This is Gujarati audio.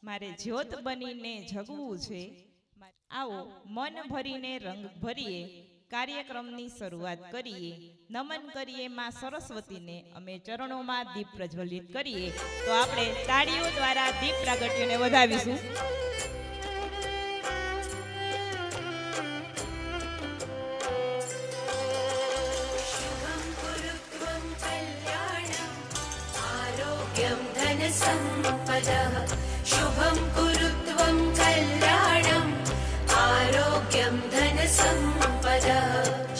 મારે જ્યોત બનીને જગવું છે। આવો મન ભરીને રંગ ભરીએ, કાર્યક્રમની શરૂઆત કરીએ। નમન કરીએ માં સરસ્વતીને, અમે ચરણોમાં દીપ પ્રજ્વલિત કરીએ। તો આપણે તાળીઓ દ્વારા દીપ પ્રાગટ્યને વધાવીશું। धन संपदः शुभं कुरु त्वं कल्याणम् आरोग्यं धन संपदः।